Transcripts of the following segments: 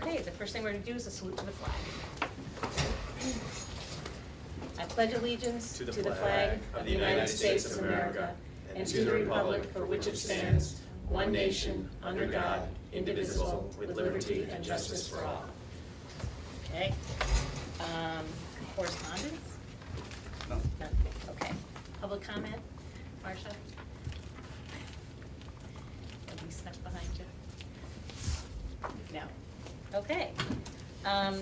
Okay, the first thing we're going to do is a salute to the flag. I pledge allegiance to the flag of the United States of America and to the republic for which it stands, one nation, under God, indivisible, with liberty and justice for all. Okay. Correspondence? No. None. Okay. Public comment? Marcia? Nobody snuck behind you? No. Okay.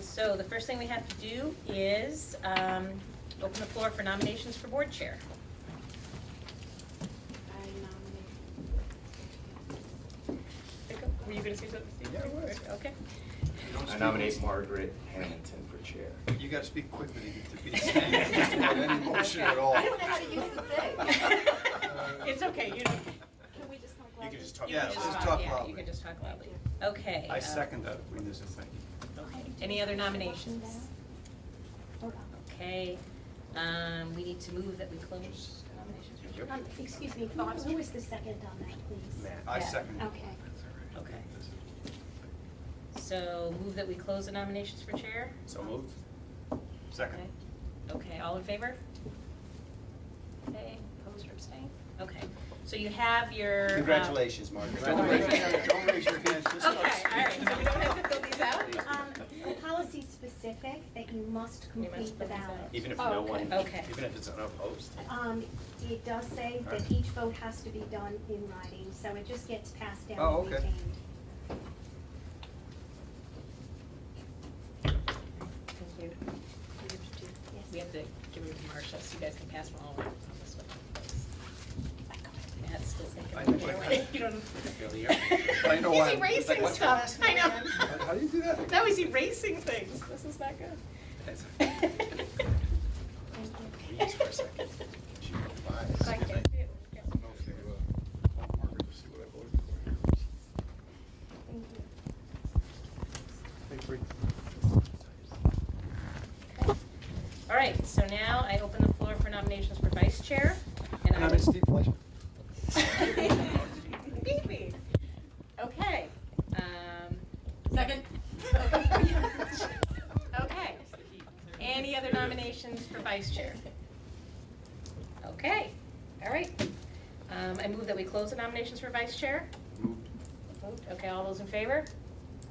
So the first thing we have to do is open the floor for nominations for board chair. I nominate. Were you going to say something? Yeah, I was. Okay. I nominate Margaret Hamilton for chair. You gotta speak quickly to be saying just about any motion at all. I don't know how to use the thing. It's okay. You don't. Can we just talk You loudly? can just talk. Yeah, can just talk yeah, loudly. you can just talk loudly. Okay. I second that if we miss a second. Okay. Any other nominations? Okay. We need to move that we close nominations. Excuse me, who was the second on that, please? Matt. I Yeah. second. Okay. Okay. So move that we close the nominations for chair? So moved. Second. Okay, all in favor? Okay, opposed or abstained? Okay, so you have your. Congratulations, Margaret. Don't raise your hands, just start Okay, all right, so we don't have to fill these out? The policy specific that you must You must complete the fill these out. ballot. Even if Oh, no okay. one, Okay. even if it's unopposed. It does say that each vote has to be done in writing, so it just gets passed down Oh, and okay. retained. Thank you. Yes. We have to give it to Marcia, so you guys can pass them all around on this one. I had to still think I of know. it. You don't. I know why. He's erasing Like, stuff, I know. How do you do that? Now he's erasing things, this is not good. Please for a second. She replies. I can't do it. I don't know if you want Margaret to see what I voted Thank you. for. Hey, Okay. All right, so now I open the floor for nominations for vice chair. And I'm in Steve Fleischman. Beat me. Okay. Second. Okay. Any other nominations for vice chair? Okay, all right. I move that we close the nominations for vice chair. Moved. Moved. Okay, all those in favor?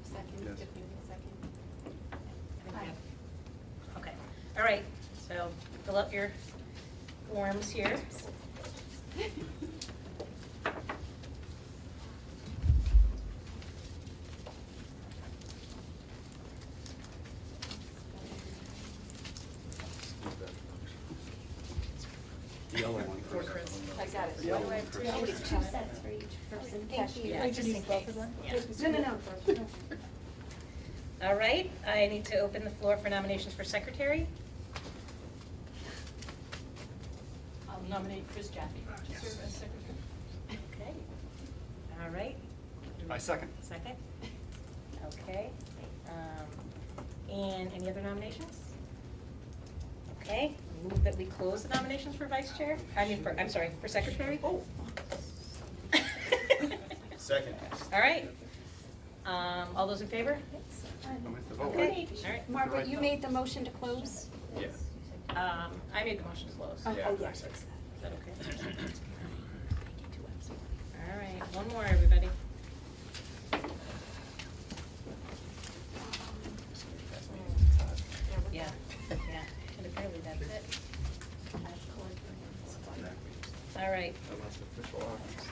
Second, Yes. if you need a second. Okay, all right, so fill up your forms here. The yellow one first. I got it. The yellow What do I one have first. to do? It's 2 sets for each person. Thank you. Yeah, just in case. Yeah. No. All right, I need to open the floor for nominations for secretary. I'll nominate Chris Jaffe to serve as secretary. Okay, all right. I second. Second? Okay. And any other nominations? Okay, move that we close the nominations for vice chair, I'm sorry, for secretary? Oh. Second. All right. All those in favor? I'm at the vote. Okay, all right. Margaret, you made the motion to close? Yeah. I made the motion to close. Oh, Yeah, I yes. second. Is that okay? All right, one more, everybody. Yeah, yeah, and apparently that's it. All right, That was the official office.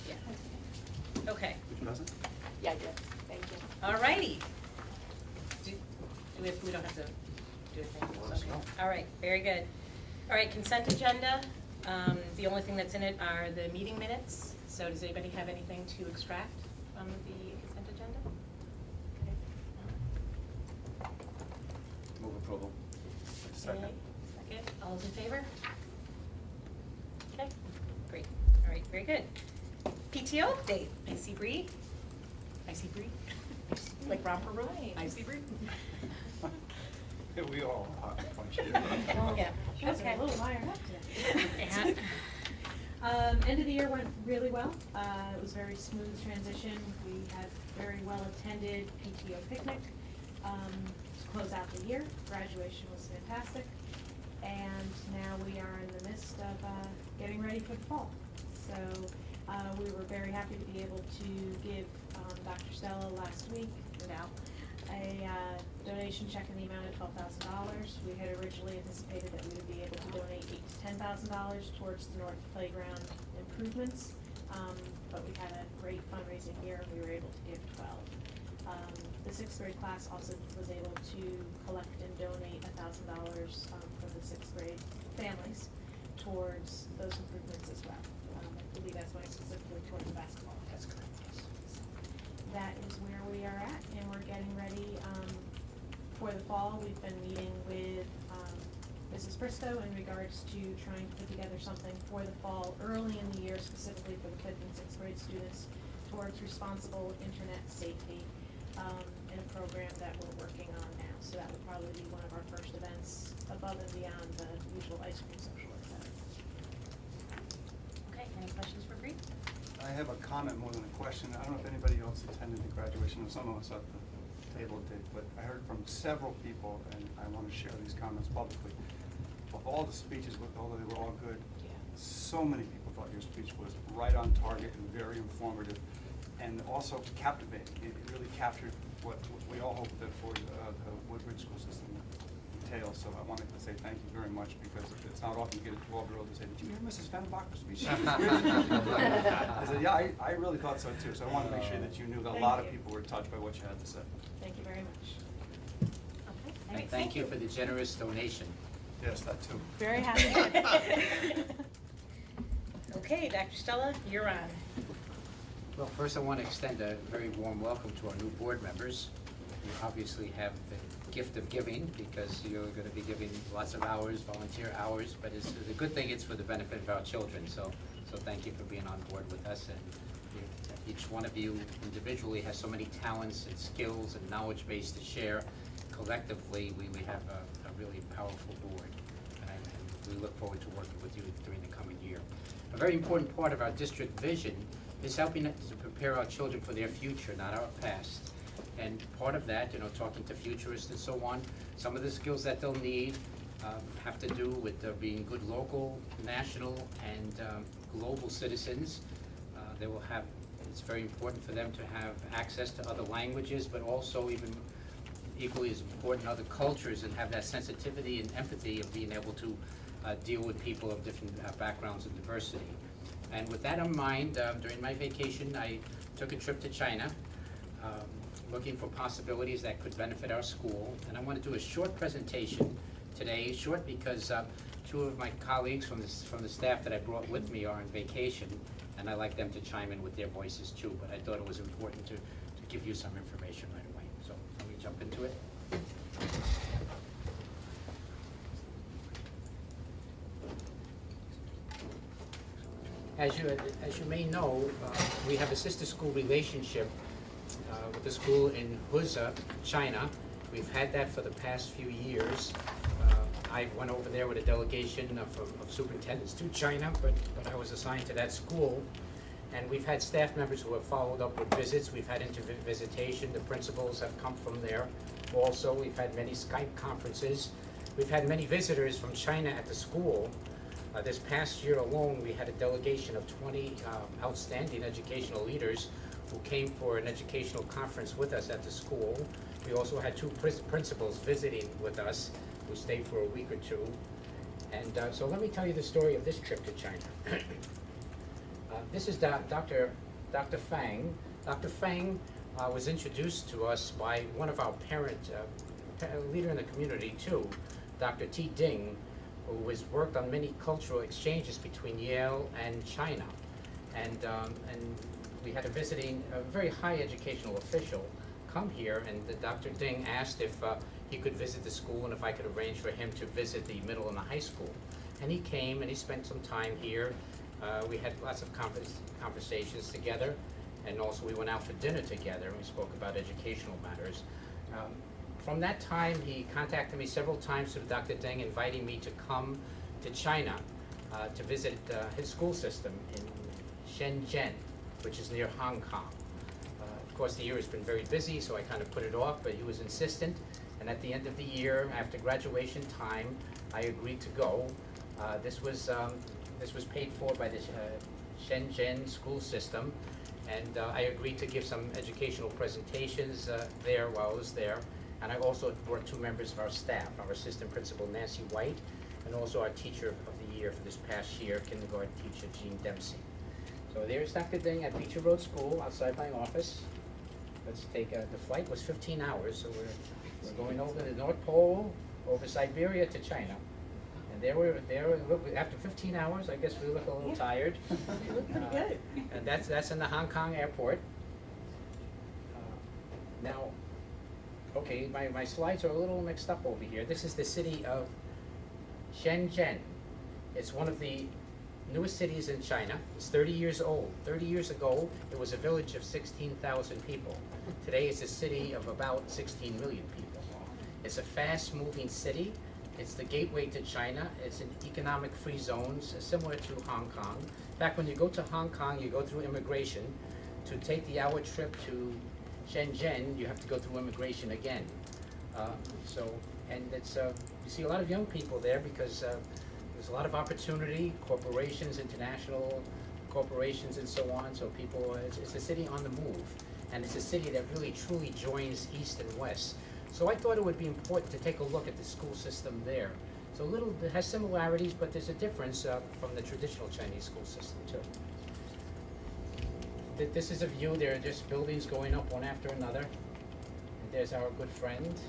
yeah. Okay, Which doesn't? Yeah, I did. Thank you. all righty. We don't have to do anything? Okay. All right, very good. All right, consent agenda. The only thing that's in it are the meeting minutes. So does anybody have anything to extract from the consent agenda? Okay. Move approval. Second. Okay, second. All those in favor? Okay, great. All right, very good. PTO update. I see Bree. Like romper room. I see Bree. Yeah, we all hot and punchy. Yeah. Okay. A little fired up today. Yeah. End of the year went really well. It was a very smooth transition. We had very well attended PTO picnic. to close out the year. Graduation was fantastic, and now we are in the midst of getting ready for the fall. So we were very happy to be able to give Dr. Stella last week, now, a donation check in the amount of $12,000. We had originally anticipated that we would be able to donate $8,000 to $10,000 towards the North Playground improvements, but we had a great fundraising year. We were able to give 12. The sixth grade class also was able to collect and donate $1,000 from the sixth grade families towards those improvements as well. I believe that's going specifically towards the basketball. That's correct, yes. So that is where we are at, and we're getting ready for the fall. We've been meeting with Mrs. Briscoe in regards to trying to put together something for the fall early in the year, specifically for the 5th and 6th grade students, towards responsible internet safety, in a program that we're working on now. So that would probably be one of our first events above and beyond the usual ice cream social, et cetera. Okay, any questions for Bree? I have a comment more than a question. I don't know if anybody else attended the graduation, or some of us at the table did, but I heard from several people, and I want to share these comments publicly. Of all the speeches, although they were all good, so many people thought your speech was right on target and very informative, and also captivating. It really captured what we all hope that for the Woodbridge school system entails. So I wanted to say thank you very much, because it's not often you get a 12-year-old to say, "Did you hear Mrs. Fennebacher's speech?" I said, "Yeah, I really thought so too." So I wanted to make sure that you knew that a lot of people were touched by what you had to say. Thank you very much. Okay. And thank you for the generous donation. Yes, that too. Very happy. Okay, Dr. Stella, you're on. Well, first I want to extend a very warm welcome to our new board members. You obviously have the gift of giving, because you're going to be giving lots of hours, volunteer hours, but it's the good thing, it's for the benefit of our children. So thank you for being on board with us. And each one of you individually has so many talents and skills and knowledge base to share. Collectively, we have a really powerful board, and we look forward to working with you during the coming year. A very important part of our district vision is helping us to prepare our children for their future, not our past. And part of that, talking to futurists and so on, some of the skills that they'll need have to do with being good local, national, and global citizens. They will have, it's very important for them to have access to other languages, but also even equally as important, other cultures, and have that sensitivity and empathy of being able to deal with people of different backgrounds and diversity. And with that in mind, during my vacation, I took a trip to China, looking for possibilities that could benefit our school. And I want to do a short presentation today, short because two of my colleagues from the staff that I brought with me are on vacation, and I like them to chime in with their voices too, but I thought it was important to give you some information right away. So let me jump into it. As you may know, we have a sister school relationship with the school in Huzhou, China. We've had that for the past few years. I went over there with a delegation of superintendents to China, but I was assigned to that school. And we've had staff members who have followed up with visits. We've had visitation. The principals have come from there. Also, we've had many Skype conferences. We've had many visitors from China at the school. This past year alone, we had a delegation of 20 outstanding educational leaders who came for an educational conference with us at the school. We also had two principals visiting with us who stayed for a week or two. And so let me tell you the story of this trip to China. This is Dr. Fang. Dr. Fang was introduced to us by one of our leader in the community too, Dr. T. Ding, who has worked on many cultural exchanges between Yale and China. And we had a very high educational official come here, and Dr. Ding asked if he could visit the school and if I could arrange for him to visit the middle and the high school. And he came and he spent some time here. We had lots of conversations together, and also we went out for dinner together and we spoke about educational matters. From that time, he contacted me several times through Dr. Deng, inviting me to come to China to visit his school system in Shenzhen, which is near Hong Kong. Of course, the year has been very busy, so I kind of put it off, but he was insistent. And at the end of the year, after graduation time, I agreed to go. This was paid for by the Shenzhen school system, and I agreed to give some educational presentations there while I was there. And I also brought 2 members of our staff, our assistant principal Nancy White, and also our teacher of the year for this past year, kindergarten teacher Jean Dempsey. So there's Dr. Ding at Beecher Road School outside my office. Let's take, the flight was 15 hours, so we're going over the North Pole, over Siberia to China. And after 15 hours, I guess we look a little tired. Pretty good. And that's in the Hong Kong airport. Now, okay, my slides are a little mixed up over here. This is the city of Shenzhen. It's one of the newest cities in China. It's 30 years old. 30 years ago, it was a village of 16,000 people. Today, it's a city of about 16 million people. It's a fast-moving city. It's the gateway to China. It's in economic free zones, similar to Hong Kong. In fact, when you go to Hong Kong, you go through immigration. To take the hour trip to Shenzhen, you have to go through immigration again. And it's you see a lot of young people there because there's a lot of opportunity, corporations, international corporations, and so on. So people, it's a city on the move, and it's a city that really truly joins East and West. So I thought it would be important to take a look at the school system there. So it has similarities, but there's a difference from the traditional Chinese school system too. This is a view. There are just buildings going up one after another. And there's our good friend.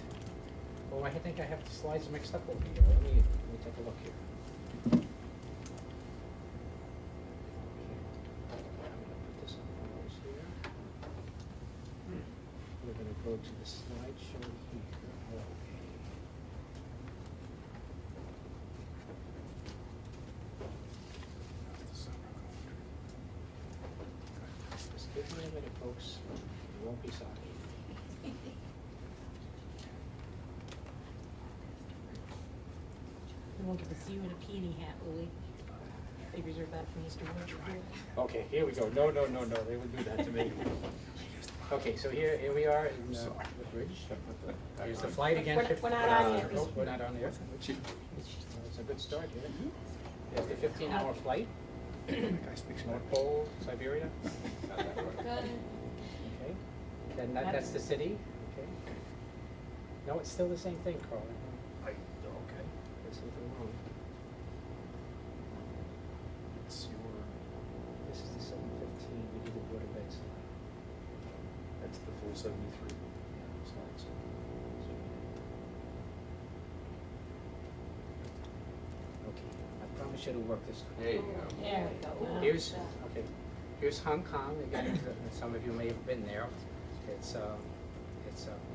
Oh, I think I have the slides mixed up over here. Let me take a look here. Okay. I'm gonna put this on pause here. We're gonna go to the slideshow here. Okay. Just give me a minute, folks. You won't be sorry. We won't get to see you in a peony hat, will we? They reserve that for Mr. Woodbridge. Okay, here we go. No, they would do that to me. Okay, so here we are in Woodbridge. Here's the flight again. We're not on yet. Oh, we're not on there. It's a good start here. There's the 15-hour flight. North Pole, Siberia. Okay, then that's the city. Okay. No, it's still the same thing, Carl. Okay. There's something wrong. It's your, This is the 715. We do the Woodbridge slide. that's the full 73 slides. Okay, I promise you it'll work this time. There you go. There we go. Here's Hong Kong. Again, some of you may have been there. It's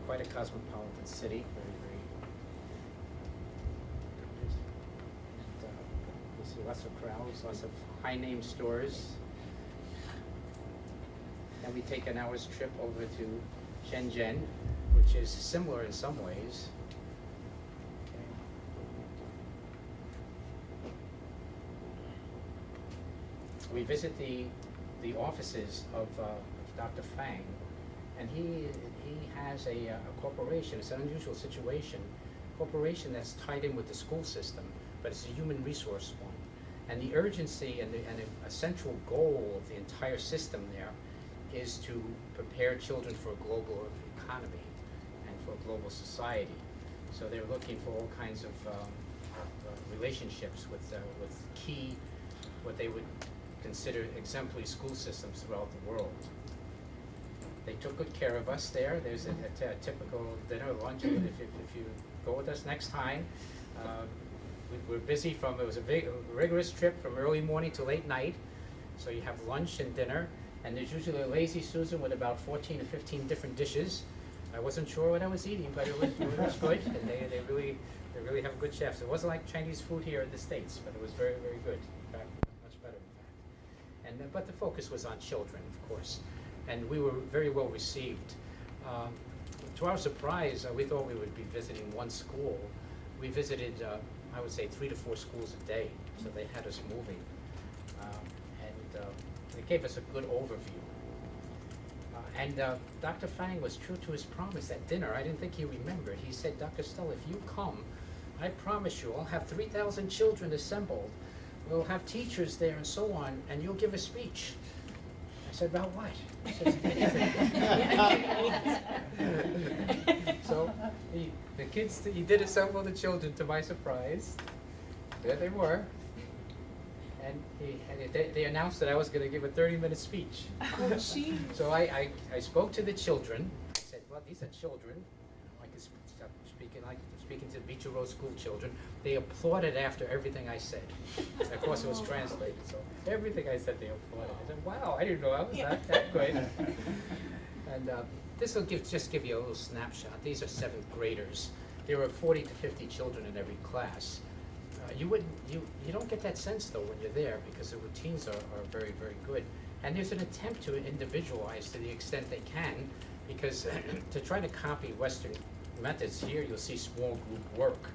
quite a cosmopolitan city. Very. You see lots of crowds, lots of high-name stores. Then we take an hour's trip over to Shenzhen, which is similar in some ways. We visit the offices of Dr. Fang, and he has a corporation. It's an unusual situation. Corporation that's tied in with the school system, but it's a human resource one. And the urgency and a central goal of the entire system there is to prepare children for a global economy and for a global society. So they're looking for all kinds of relationships with key, what they would consider exemplary school systems throughout the world. They took good care of us there. There's a typical dinner, lunch. If you go with us next time, we're busy it was a rigorous trip from early morning to late night. So you have lunch and dinner, and there's usually a lazy Susan with about 14 to 15 different dishes. I wasn't sure what I was eating, but it was good, and they really have good chefs. It wasn't like Chinese food here in the States, but it was very, very good. In fact, much better in fact. But the focus was on children, of course, and we were very well received. To our surprise, we thought we would be visiting one school. We visited, I would say, 3 to 4 schools a day, so they had us moving. And it gave us a good overview. And Dr. Fang was true to his promise at dinner. I didn't think he remembered. He said, Dr. Stoll, if you come, I promise you, I'll have 3,000 children assembled. We'll have teachers there and so on, and you'll give a speech. I said, about what? He says, anything. So the kids, he did assemble the children, to my surprise. There they were. And they announced that I was going to give a 30-minute speech. Oh, jeez. So I spoke to the children. I said, well, these are children. Speaking to the Beecher Road School children. They applauded after everything I said. Of course, it was translated, so everything I said, they applauded. I said, wow, I didn't know I was that great. And this will just give you a little snapshot. These are 7th graders. There were 40 to 50 children in every class. You don't get that sense though when you're there, because the routines are very, very good. And there's an attempt to individualize to the extent they can, because to try to copy Western methods here, you'll see small group work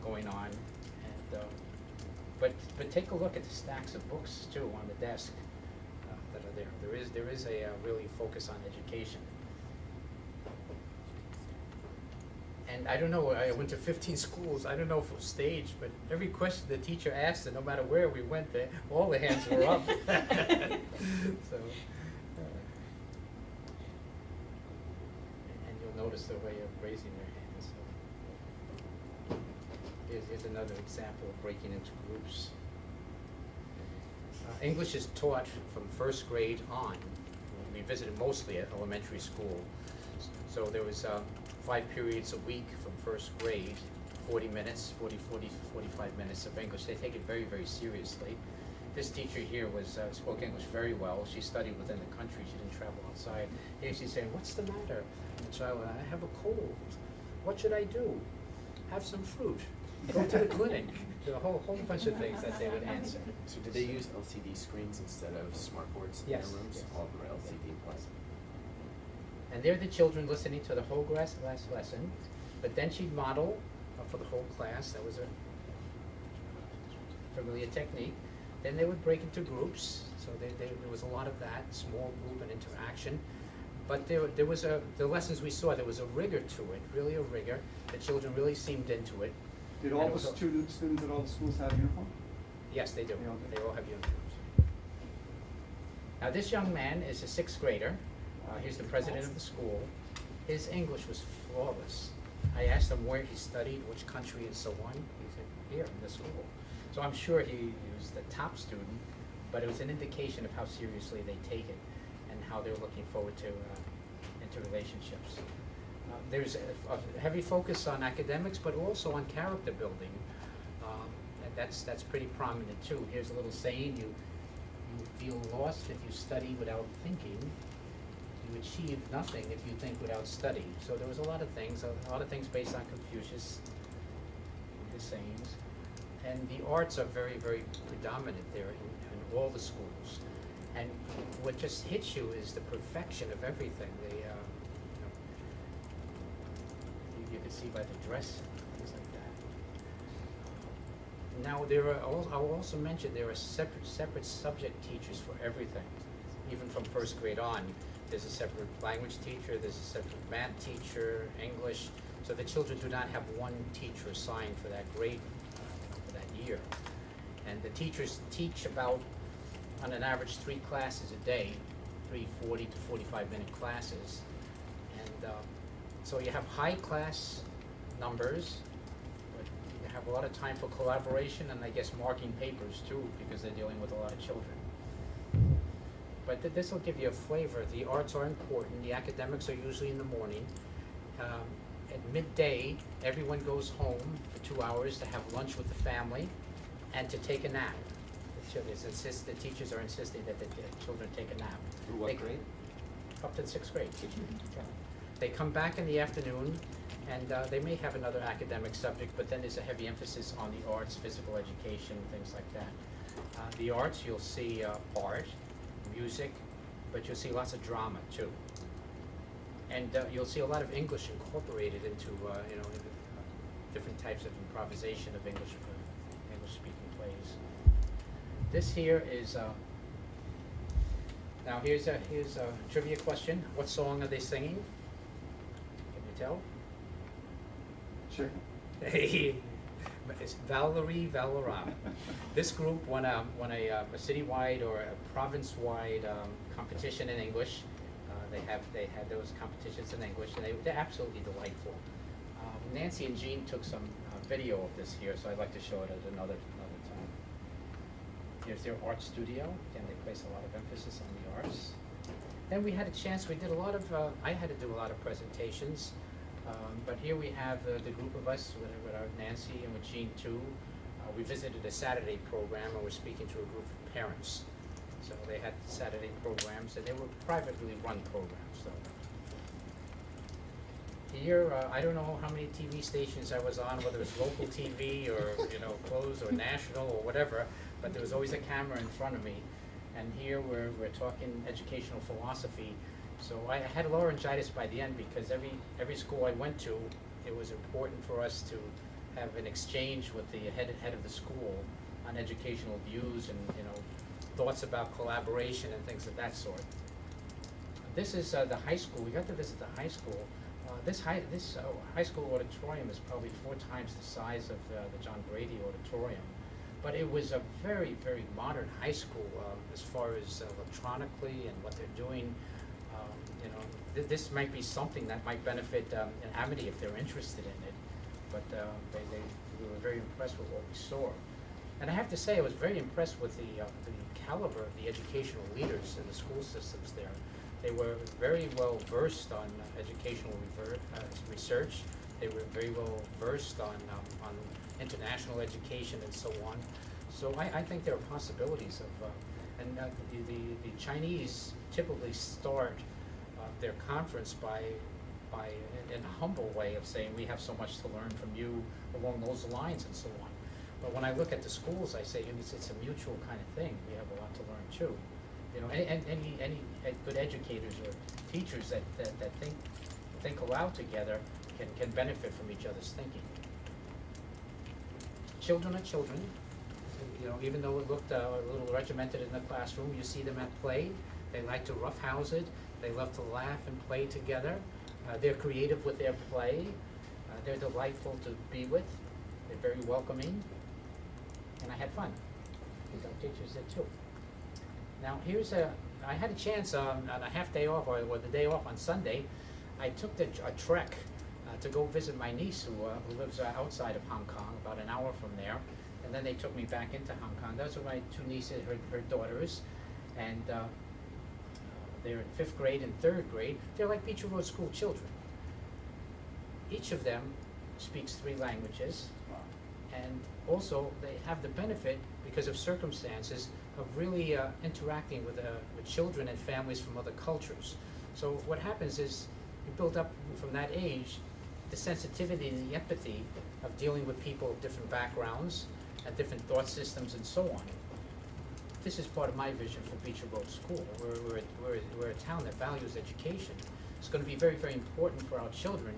going on. And but take a look at the stacks of books too on the desk that are there. There is a really focus on education. And I don't know, I went to 15 schools, I don't know if it was staged, but every question the teacher asked, and no matter where we went, all the hands were up. So, and you'll notice the way of raising their hands. So. Here's another example of breaking into groups. English is taught from 1st grade on. We visited mostly at elementary school. So there was 5 periods a week from 1st grade, 40 minutes, 45 minutes of English. They take it very, very seriously. This teacher here spoke English very well. She studied within the country. She didn't travel outside. And she's saying, what's the matter? And the child, I have a cold. What should I do? Have some fruit. Go to the clinic. A whole bunch of things that they would answer. So did they use LCD screens instead of smart boards in Yes, their rooms? yes. All of them are LCD plus. And they're the children listening to the whole last lesson, but then she'd model for the whole class. That was a familiar technique. Then they would break into groups, so there was a lot of that, small group and interaction. But there was the lessons we saw, there was a rigor to it, really a rigor. The children really seemed into it. Did all the students at all the schools have uniform? Yes, they do. They all do. They all have uniforms. Now this young man is a 6th grader. He's the president of the school. His English was flawless. I asked him where he studied, which country and so on. He said, here in the school. So I'm sure he was the top student, but it was an indication of how seriously they take it and how they're looking forward to interrelationships. There's a heavy focus on academics, but also on character building. And that's pretty prominent too. Here's a little saying, you feel lost if you study without thinking. You achieve nothing if you think without study. So there was a lot of things based on Confucius, his sayings. And the arts are very, very predominant there in all the schools. And what just hits you is the perfection of everything. You can see by the dress, things like that. Now I will also mention there are separate subject teachers for everything, even from 1st grade on. There's a separate language teacher, there's a separate math teacher, English. So the children do not have one teacher assigned for that grade, for that year. And the teachers teach about, on an average, 3 classes a day, 3 40 to 45-minute classes. And so you have high class numbers, but you have a lot of time for collaboration and I guess marking papers too, because they're dealing with a lot of children. But this will give you a flavor. The arts are important. The academics are usually in the morning. At midday, everyone goes home for 2 hours to have lunch with the family and to take a nap. The teachers are insisting that the children take a nap. Through what grade? Up to the 6th grade. Yeah. They come back in the afternoon and they may have another academic subject, but then there's a heavy emphasis on the arts, physical education, things like that. The arts, you'll see art, music, but you'll see lots of drama too. And you'll see a lot of English incorporated into different types of improvisation of English-speaking plays. This here is Now, here's a trivia question. What song are they singing? Can you tell? Sure. It's Valerie Valera. This group won a citywide or a province-wide competition in English. They had those competitions in English, and they're absolutely delightful. Nancy and Jean took some video of this here, so I'd like to show it at another time. Here's their art studio. Again, they place a lot of emphasis on the arts. Then we had a chance. We did a lot of. I had to do a lot of presentations. But here we have the group of us with our Nancy and with Jean too. We visited a Saturday program and we're speaking to a group of parents. So they had Saturday programs and they were privately run programs. So here, I don't know how many TV stations I was on, whether it was local TV or closed or national or whatever, but there was always a camera in front of me. And here we're talking educational philosophy. So I had laryngitis by the end because every school I went to, it was important for us to have an exchange with the head of the school on educational views and thoughts about collaboration and things of that sort. This is the high school. We got to visit the high school. This high school auditorium is probably 4 times the size of the John Brady Auditorium, but it was a very, very modern high school as far as electronically and what they're doing. This might be something that might benefit in Amity if they're interested in it, but we were very impressed with what we saw. And I have to say, I was very impressed with the caliber of the educational leaders in the school systems there. They were very well versed on educational research. They were very well versed on international education and so on. So I think there are possibilities of, the Chinese typically start their conference by in a humble way of saying we have so much to learn from you along those lines and so on. But when I look at the schools, I say it's a mutual kind of thing. We have a lot to learn too. Any good educators or teachers that think aloud together can benefit from each other's thinking. Children are children. Even though it looked a little regimented in the classroom, you see them at play. They like to roughhouse it. They love to laugh and play together. They're creative with their play. They're delightful to be with. They're very welcoming. And I had fun. I think our teachers did too. Now I had a chance on a half day off or the day off on Sunday. I took a trek to go visit my niece who lives outside of Hong Kong, about an hour from there. And then they took me back into Hong Kong. Those are my 2 nieces, her daughters. And they're in 5th grade and 3rd grade. They're like Beecher Road School children. Each of them speaks 3 languages. And also they have the benefit, because of circumstances, of really interacting with children and families from other cultures. So what happens is you build up from that age the sensitivity and the empathy of dealing with people of different backgrounds and different thought systems and so on. This is part of my vision for Beecher Road School. We're a town that values education. It's going to be very, very important for our children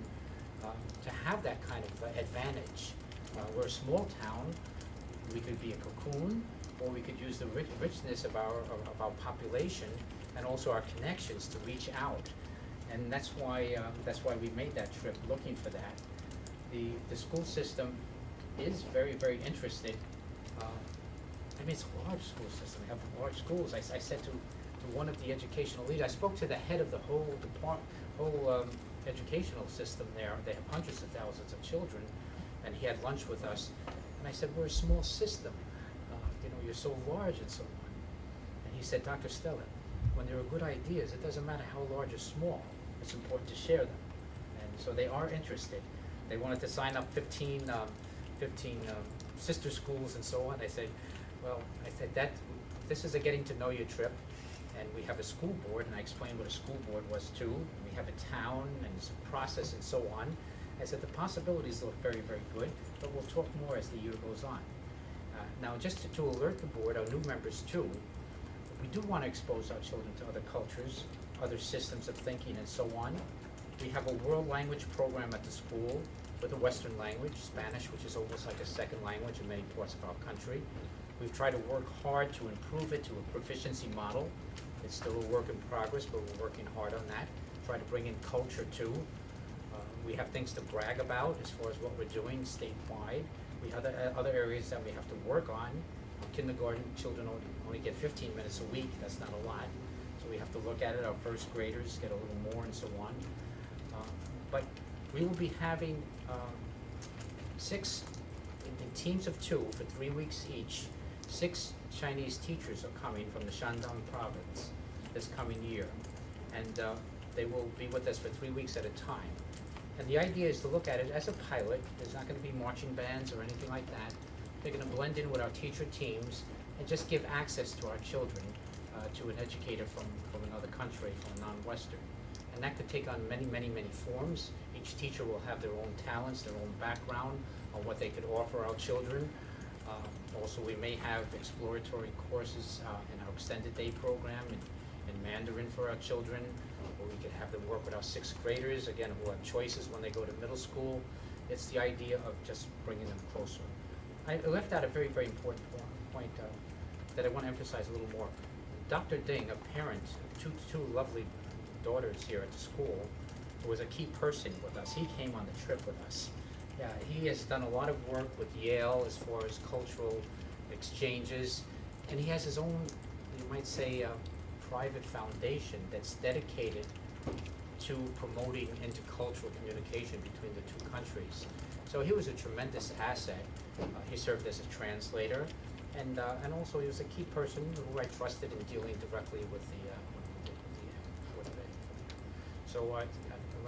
to have that kind of advantage. We're a small town. We could be a cocoon, or we could use the richness of our population and also our connections to reach out. And that's why we made that trip, looking for that. The school system is very, very interested. It's a large school system. We have large schools. I said to one of the educational leaders, I spoke to the head of the whole educational system there. They have hundreds of thousands of children, and he had lunch with us. And I said, we're a small system. You're so large and so on. And he said, Dr. Stella, when there are good ideas, it doesn't matter how large or small. It's important to share them. And so they are interested. They wanted to sign up 15 sister schools and so on. I said, this is a getting to know you trip, and we have a school board, and I explained what a school board was too. We have a town and it's a process and so on. I said the possibilities look very, very good, but we'll talk more as the year goes on. Now, just to alert the board, our new members too, we do want to expose our children to other cultures, other systems of thinking and so on. We have a world language program at the school with a Western language, Spanish, which is almost like a second language in many parts of our country. We've tried to work hard to improve it to a proficiency model. It's still a work in progress, but we're working hard on that. Try to bring in culture too. We have things to brag about as far as what we're doing statewide. We have other areas that we have to work on. Kindergarten children only get 15 minutes a week. That's not a lot. So we have to look at it. Our first graders get a little more and so on. But we will be having 6, in teams of 2 for 3 weeks each. 6 Chinese teachers are coming from the Shandong province this coming year. And they will be with us for 3 weeks at a time. And the idea is to look at it as a pilot. There's not going to be marching bands or anything like that. They're going to blend in with our teacher teams and just give access to our children to an educator from another country, from a non-Western. And that could take on many, many, many forms. Each teacher will have their own talents, their own background on what they could offer our children. Also, we may have exploratory courses in our extended day program in Mandarin for our children, or we could have them work with our 6th graders, again, who have choices when they go to middle school. It's the idea of just bringing them closer. I left out a very, very important point that I want to emphasize a little more. Dr. Ding, a parent of two lovely daughters here at the school, who was a key person with us. He came on the trip with us. Yeah, he has done a lot of work with Yale as far as cultural exchanges, and he has his own, you might say, private foundation that's dedicated to promoting intercultural communication between the 2 countries. So he was a tremendous asset. He served as a translator, and also he was a key person who I trusted in dealing directly with So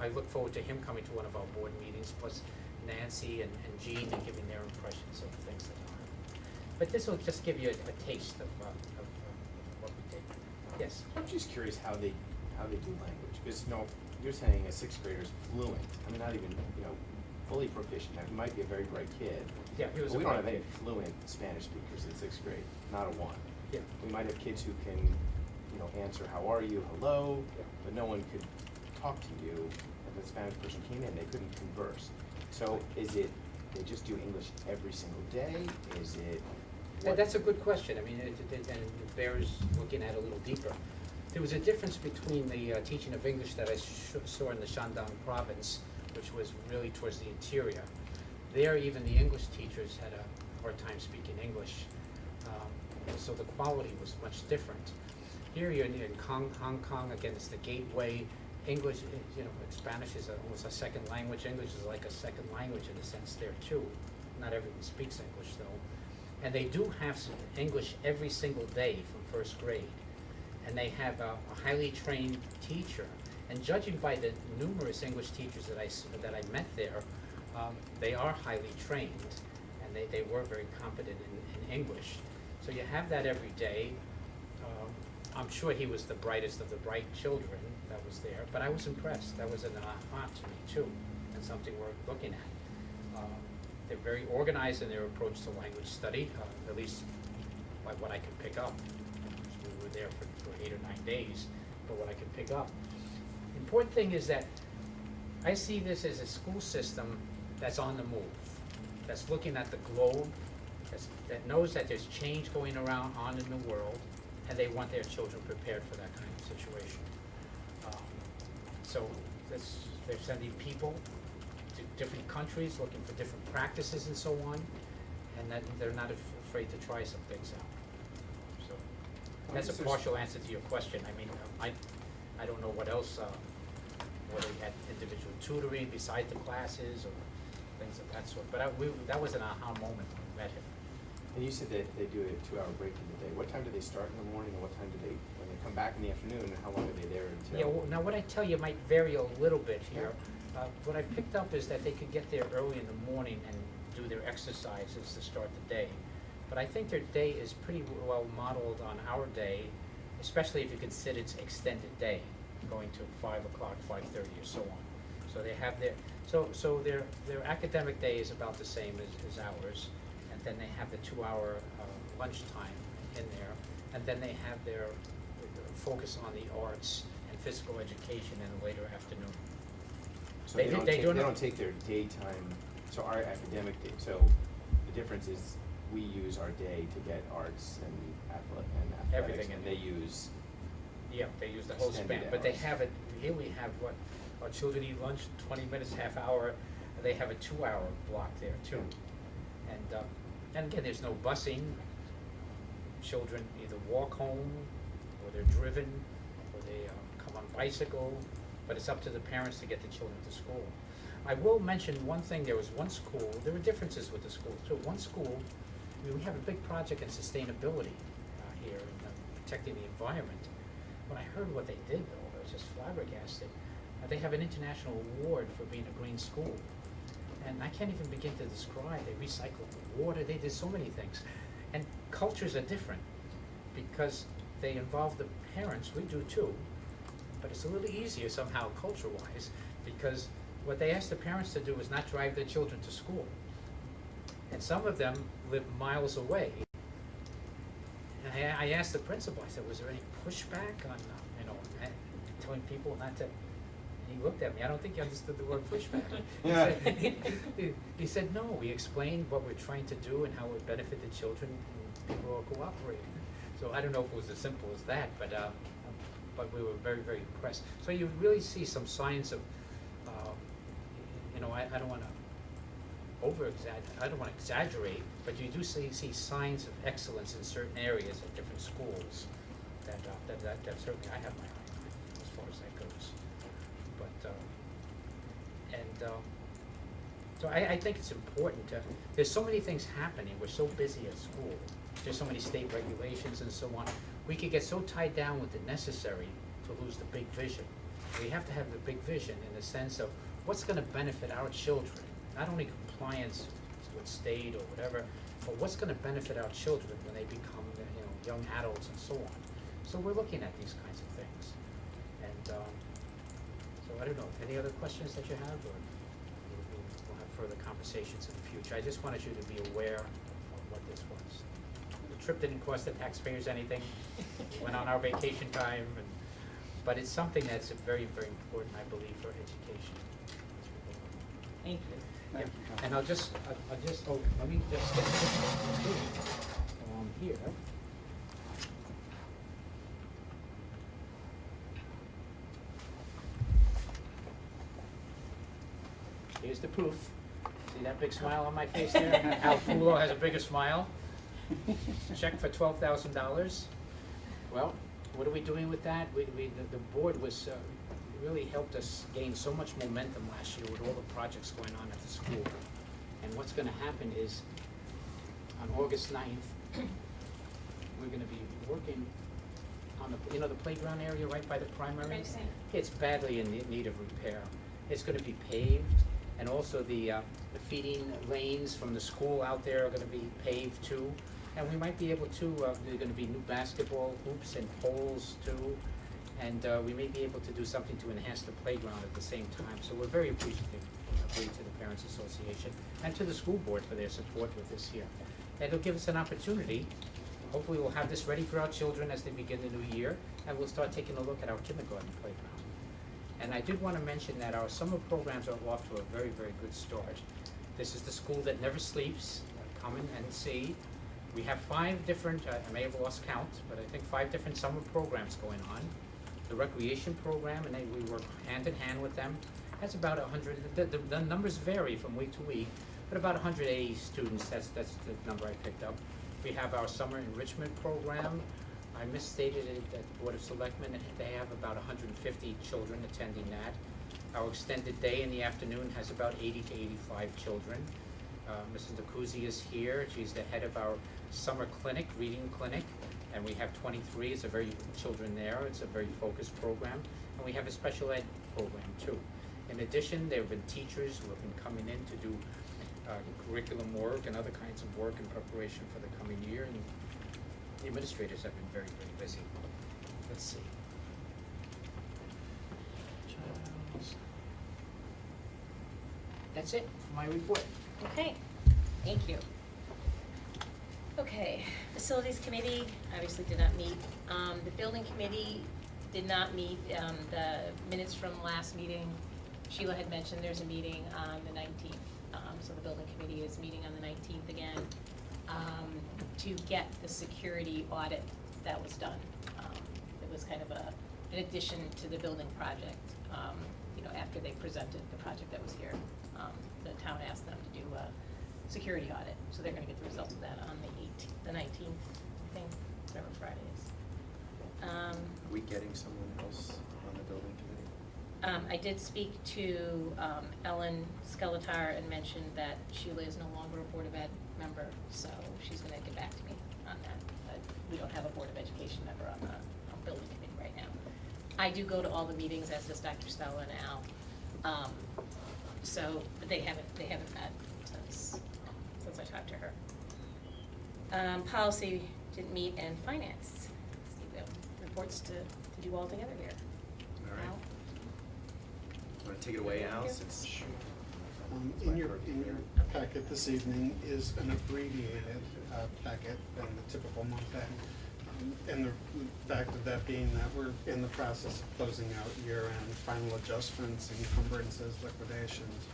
I look forward to him coming to one of our board meetings, plus Nancy and Jean, and giving their impressions of things that are. But this will just give you a taste of what we did. Yes? I'm just curious how they do language, because, you're saying a 6th grader is fluent. I mean, not even, fully proficient. Now, he might be a very bright kid. Yeah, he was But we a don't bright have any kid. fluent Spanish speakers in 6th grade, not a one. Yeah. We might have kids who can, answer how are you, hello, Yeah. but no one could talk to you. If a Spanish person came in, they couldn't converse. So is it, they just do English every single day? Is it? That's a good question. I mean, and it bears looking at it a little deeper. There was a difference between the teaching of English that I saw in the Shandong province, which was really towards the interior. There, even the English teachers had a hard time speaking English, so the quality was much different. Here you're in Hong Kong, again, it's the gateway. English, Spanish is almost a second language. English is like a second language in a sense there too. Not everyone speaks English though. And they do have some English every single day from 1st grade. And they have a highly trained teacher. And judging by the numerous English teachers that I met there, they are highly trained, and they were very competent in English. So you have that every day. I'm sure he was the brightest of the bright children that was there, but I was impressed. That was an aha to me too, and something worth looking at. They're very organized in their approach to language study, at least by what I could pick up. We were there for 8 or 9 days, but what I could pick up. The important thing is that I see this as a school system that's on the move, that's looking at the globe, that knows that there's change going on in the world, and they want their children prepared for that kind of situation. So they're sending people to different countries looking for different practices and so on, and then they're not afraid to try some things out. So that's a partial answer to your question. I mean, I don't know what else, whether we had individual tutoring besides the classes or things of that sort. But that was an aha moment when we met him. And you said that they do a 2-hour break in the day. What time do they start in the morning, and what time do they, when they come back in the afternoon, and how long are they there until? Yeah, well, now what I tell you might vary a little bit here. What I picked up is that they could get there early in the morning and do their exercises to start the day. But I think their day is pretty well modeled on our day, especially if you consider it's extended day, going to 5 o'clock, 5:30 or so on. So they have so their academic day is about the same as ours, and then they have the 2-hour lunchtime in there, and then they have their focus on the arts and physical education in the later afternoon. So they don't take their daytime, so our academic day, so the difference is we use our day to get arts and athletics, Everything in and they use Yeah, they use the whole span, Extended but they hours. have it, here we have what, our children eat lunch 20 minutes, half hour, and they have a 2-hour block there too. And again, there's no busing. Children either walk home, or they're driven, or they come on bicycle, but it's up to the parents to get the children to school. I will mention one thing, there was one school, there were differences with the schools too. One school, we have a big project in sustainability here in protecting the environment. When I heard what they did though, I was just flabbergasted. They have an international award for being a green school. And I can't even begin to describe, they recycle water, they did so many things. And cultures are different because they involve the parents, we do too, but it's a little easier somehow culture-wise because what they ask the parents to do is not drive their children to school. And some of them live miles away. And I asked the principal, I said, was there any pushback on, telling people not to, and he looked at me, I don't think he understood the word pushback. Yeah. He said, no, we explained what we're trying to do and how it would benefit the children, and people are cooperating. So I don't know if it was as simple as that, but we were very, very impressed. So you really see some signs of, I don't want to I don't want to exaggerate, but you do see signs of excellence in certain areas at different schools that certainly I have my eye on as far as that goes. But so I think it's important to, there's so many things happening, we're so busy at school, there's so many state regulations and so on. We could get so tied down with the necessary to lose the big vision. We have to have the big vision in the sense of what's going to benefit our children, not only compliance with state or whatever, but what's going to benefit our children when they become young adults and so on. So we're looking at these kinds of things. And so I don't know, any other questions that you have, or we'll have further conversations in the future. I just wanted you to be aware of what this was. The trip didn't cost the taxpayers anything. We went on our vacation time, but it's something that's very, very important, I believe, for education. Thank you. Yeah. And let me just get this here. Here's the proof. See that big smile on my face there? Al Pulo has a bigger smile. Check for $12,000. Well, what are we doing with that? The board was really helped us gain so much momentum last year with all the projects going on at the school. And what's going to happen is, on August 9th, we're going to be working on the playground area right by the primary. Right, same. It's badly in need of repair. It's going to be paved, and also the feeding lanes from the school out there are going to be paved too. And we might be able to, there are going to be new basketball hoops and poles too. And we may be able to do something to enhance the playground at the same time. So we're very appreciative to the Parents Association and to the school board for their support with this here. And it'll give us an opportunity. Hopefully we'll have this ready for our children as they begin the new year, and we'll start taking a look at our kindergarten playground. And I did want to mention that our summer programs are off to a very, very good start. This is the school that never sleeps. Come in and see. We have 5 different, I may have lost count, but I think 5 different summer programs going on. The recreation program, and we work hand in hand with them. That's about 100, the numbers vary from week to week, but about 180 students, that's the number I picked up. We have our summer enrichment program. I misstated it at the Board of Selectmen, and they have about 150 children attending that. Our extended day in the afternoon has about 80 to 85 children. Mrs. Nacuzzi is here. She's the head of our summer clinic, reading clinic, and we have 23. It's a very children there. It's a very focused program, and we have a special ed program too. In addition, there have been teachers who have been coming in to do curriculum work and other kinds of work in preparation for the coming year, and the administrators have been very, very busy. Let's see. That's it for my report. Okay, thank you. Okay, Facilities Committee obviously did not meet. The Building Committee did not meet. The minutes from last meeting, Sheila had mentioned there's a meeting on the 19th. So the Building Committee is meeting on the 19th again to get the security audit that was done. It was kind of a in addition to the building project, you know, after they presented the project that was here, the town asked them to do a security audit, so they're gonna get the results of that on the 19th, I think, whatever Friday is. Are we getting someone else on the building committee? I did speak to Ellen Skeletar and mentioned that Sheila is no longer a Board of Ed member, so she's gonna get back to me on that. But we don't have a Board of Education member on the building committee right now. I do go to all the meetings, as does Dr. Stella now. So, but they haven't met since I talked to her. Policy didn't meet, and finance. Steve, reports to do all together here. All right. Al? Want to take it away, Al? Since In your packet this evening is an abbreviated packet than the typical month end. And the fact of that being that we're in the process of closing out year-end final adjustments, encumbrances, liquidations.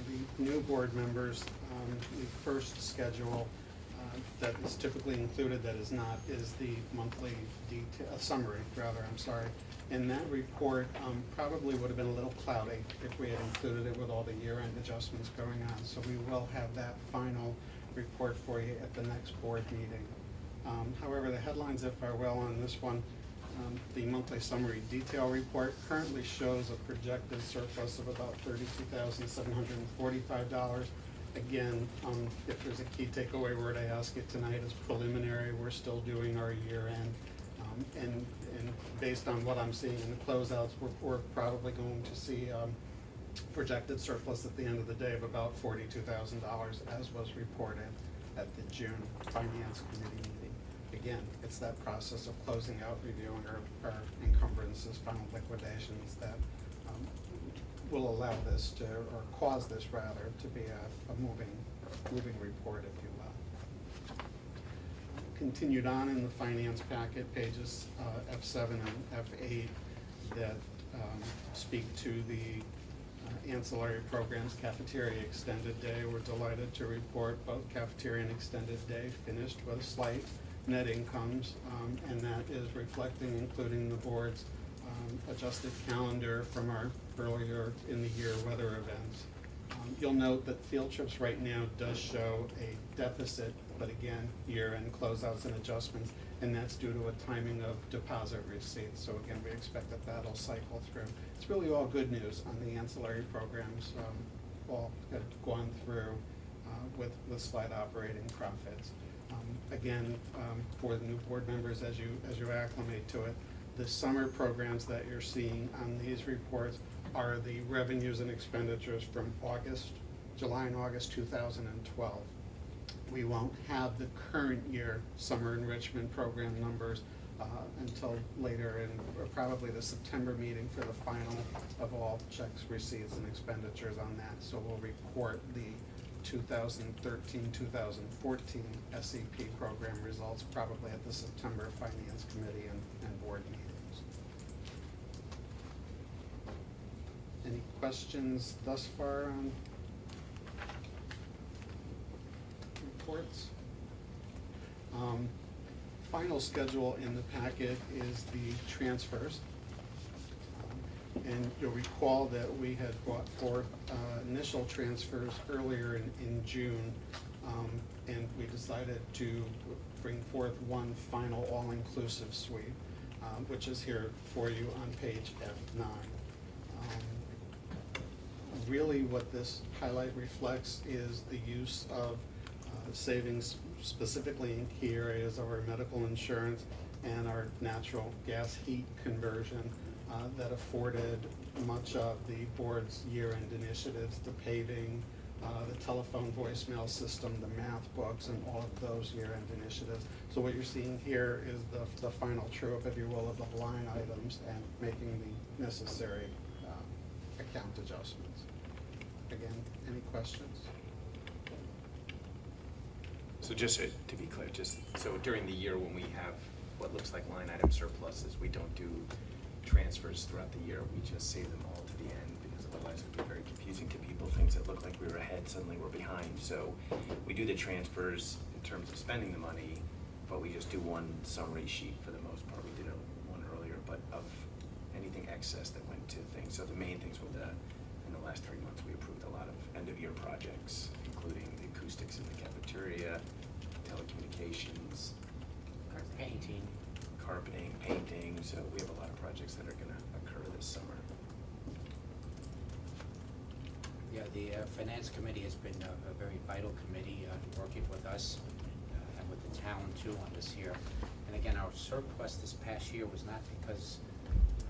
The new board members, the first schedule that is typically included that is not is the monthly summary, and that report probably would have been a little cloudy if we had included it with all the year-end adjustments going on. So we will have that final report for you at the next board meeting. However, the headlines, if I will, on this one, the monthly summary detail report currently shows a projected surplus of about $32,745. Again, if there's a key takeaway word I ask you tonight is preliminary. We're still doing our year-end. And based on what I'm seeing in the closeouts, we're probably going to see projected surplus at the end of the day of about $42,000, as was reported at the June Finance Committee meeting. Again, it's that process of closing out, reviewing our encumbrances, final liquidations that will allow this to, or cause this rather, to be a moving report, if you will. Continued on in the finance packet, pages F7 and F8 that speak to the ancillary programs. Cafeteria Extended Day, we're delighted to report both cafeteria and extended day finished with slight net incomes, and that is reflecting, including the board's adjusted calendar from our earlier in the year weather events. You'll note that field trips right now does show a deficit, but again, year-end closeouts and adjustments, and that's due to a timing of deposit receipts. So again, we expect that that'll cycle through. It's really all good news on the ancillary programs, all have gone through with slight operating profits. Again, for the new board members, as you acclimate to it, the summer programs that you're seeing on these reports are the revenues and expenditures from July and August 2012. We won't have the current year summer enrichment program numbers until later in probably the September meeting for the final of all checks, receipts, and expenditures on that. So we'll report the 2013-2014 SEP program results probably at the September Finance Committee and board meetings. Any questions thus far on reports? Final schedule in the packet is the transfers. And you'll recall that we had brought forth initial transfers earlier in June, and we decided to bring forth one final all-inclusive suite, which is here for you on page F9. Really what this highlight reflects is the use of savings specifically in key areas of our medical insurance and our natural gas heat conversion that afforded much of the board's year-end initiatives, the paving, the telephone voicemail system, the math books, and all of those year-end initiatives. So what you're seeing here is the final true-up, if you will, of the line items and making the necessary account adjustments. Again, any questions? So just to be clear, so during the year when we have what looks like line item surpluses, we don't do transfers throughout the year, we just save them all to the end, because otherwise it would be very confusing to people. Things that look like we were ahead, suddenly we're behind. So we do the transfers in terms of spending the money, but we just do one summary sheet for the most part. We did excess that went to things. So the main things were in the last 3 months, we approved a lot of end-of-year projects, including the acoustics in the cafeteria, telecommunications, Painting. carpeting, painting, so we have a lot of projects that are gonna occur this summer. Yeah, the Finance Committee has been a very vital committee, working with us and with the town too on this year. And again, our surplus this past year was not because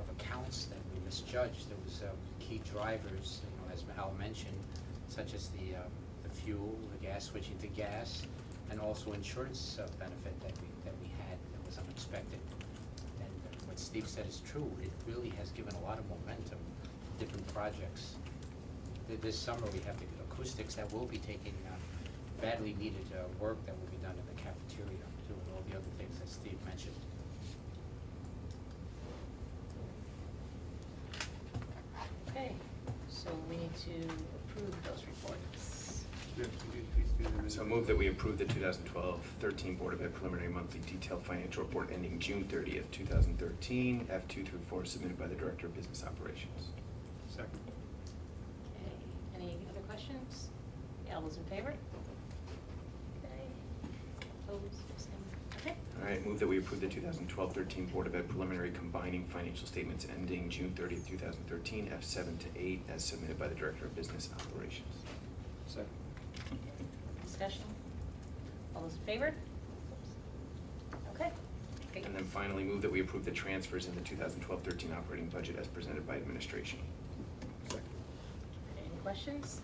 of accounts that we misjudged. There was key drivers, as Al mentioned, such as the fuel, the gas, switching to gas, and also insurance benefit that we had that was unexpected. And what Steve said is true. It really has given a lot of momentum to different projects. This summer, we have the acoustics that will be taking badly needed work that will be done in the cafeteria, too, and all the other things that Steve mentioned. Okay, so we need to approve those reports. Yeah, could you please do them in- So move that we approve the 2012-13 Board of Ed preliminary monthly detailed financial report ending June 30th, 2013, F2 through 4, submitted by the Director of Business Operations. Second. Okay, any other questions? Yeah, all those in favor? Okay, opposed, abstained, okay. All right, move that we approve the 2012-13 Board of Ed preliminary combining financial statements ending June 30th, 2013, F7 to 8, as submitted by the Director of Business Operations. Second. Discussion? All those in favor? Okay. Great. And then finally, move that we approve the transfers in the 2012-13 operating budget as presented by administration. Second. Any questions?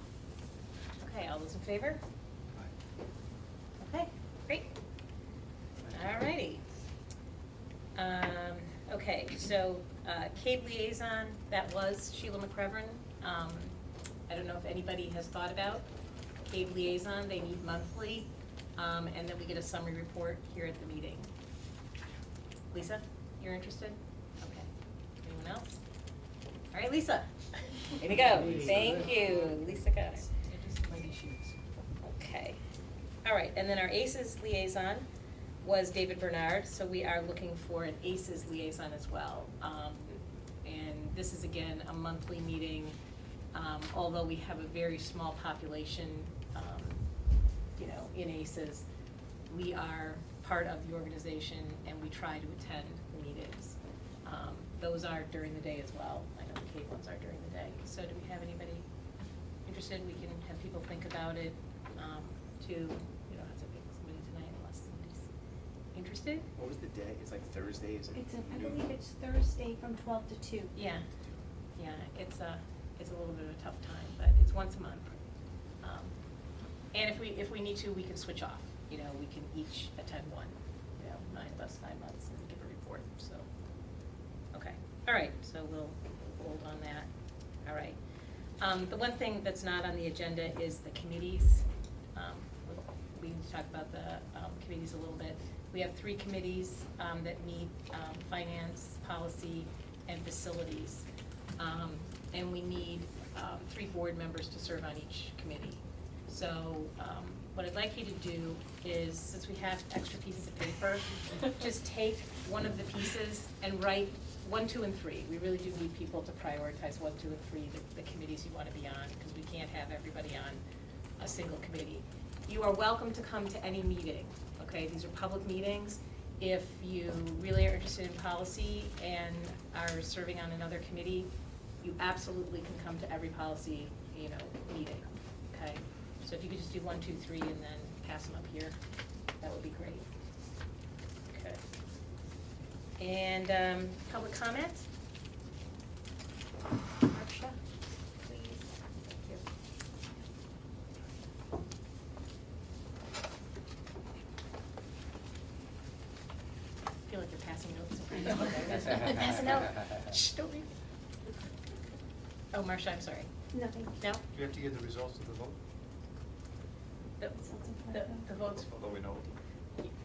Okay, all those in favor? Okay, great. All righty. Okay, so CABE liaison, that was Sheila McCrevern. I don't know if anybody has thought about CABE liaison. They meet monthly, and then we get a summary report here at the meeting. Lisa, you're interested? Okay. Anyone else? All right, Lisa. Way to go. Thank you, Lisa Gus. Okay. All right, and then our ACES liaison was David Bernard, so we are looking for an ACES liaison as well. And this is, again, a monthly meeting, although we have a very small population, in ACES. We are part of the organization, and we try to attend the meetings. Those are during the day as well. I know the CABE ones are during the day. So do we have anybody interested? We can have people think about it, you don't have to pick somebody tonight unless somebody's interested. What was the day? It's like Thursday, is it? I believe it's Thursday from 12 to 2. Yeah, it's a little bit of a tough time, but it's once a month. And if we need to, we can switch off, we can each attend one, 9 of us, 5 months, and give a report, so. Okay, all right, so we'll hold on that, all right. The one thing that's not on the agenda is the committees. We need to talk about the committees a little bit. We have 3 committees that meet, finance, policy, and facilities. And we need 3 board members to serve on each committee. So what I'd like you to do is, since we have extra pieces of paper, just take one of the pieces and write 1, 2, and 3. We really do need people to prioritize 1, 2, and 3, the committees you want to be on, because we can't have everybody on a single committee. You are welcome to come to any meeting, okay? These are public meetings. If you really are interested in policy and are serving on another committee, you absolutely can come to every policy, meeting, okay? So if you could just do 1, 2, 3, and then pass them up here, that would be great. Okay. And public comment? Marsha, please. Thank you. I feel like you're passing notes. Passing out. Shh, don't read. Oh, Marsha, I'm sorry. Nothing. No? Do you have to give the results of the vote? The votes, Although we know.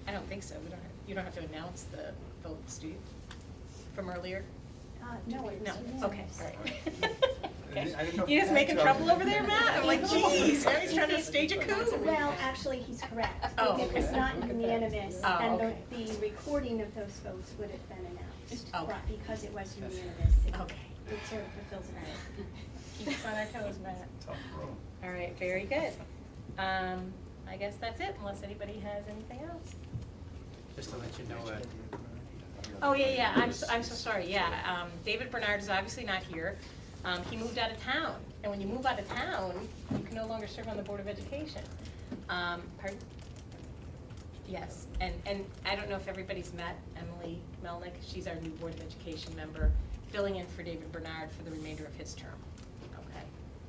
I don't think so. You don't have to announce the votes, do you? From earlier? No, it's No, unanimous. okay, all right. Okay. I didn't know if You just had making to. trouble over there, Matt? I'm like, geez, Mary's trying to stage a coup. Well, actually, he's correct. Oh, It was okay. not unanimous, Oh, and okay. the recording of those votes would have been announced. Oh. But because it was unanimous, Okay. it sort of fulfills it. Keep us on our toes, Matt. Tough room. All right, very good. I guess that's it, unless anybody has anything else. Just to let you know, Oh, yeah, I'm so sorry, yeah. David Bernard is obviously not here. He moved out of town, and when you move out of town, you can no longer serve on the Board of Education. Pardon? Yes, and I don't know if everybody's met Emily Melnick. She's our new Board of Education member, filling in for David Bernard for the remainder of his term. Okay,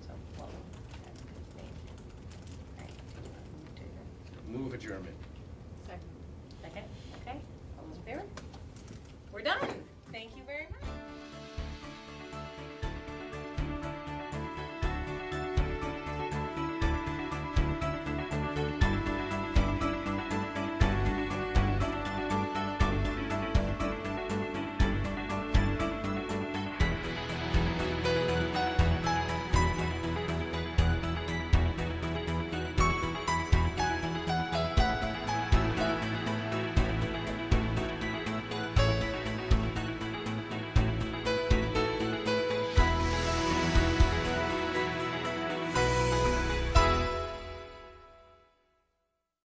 so, welcome. That's a good thing. All right. Move adjournment.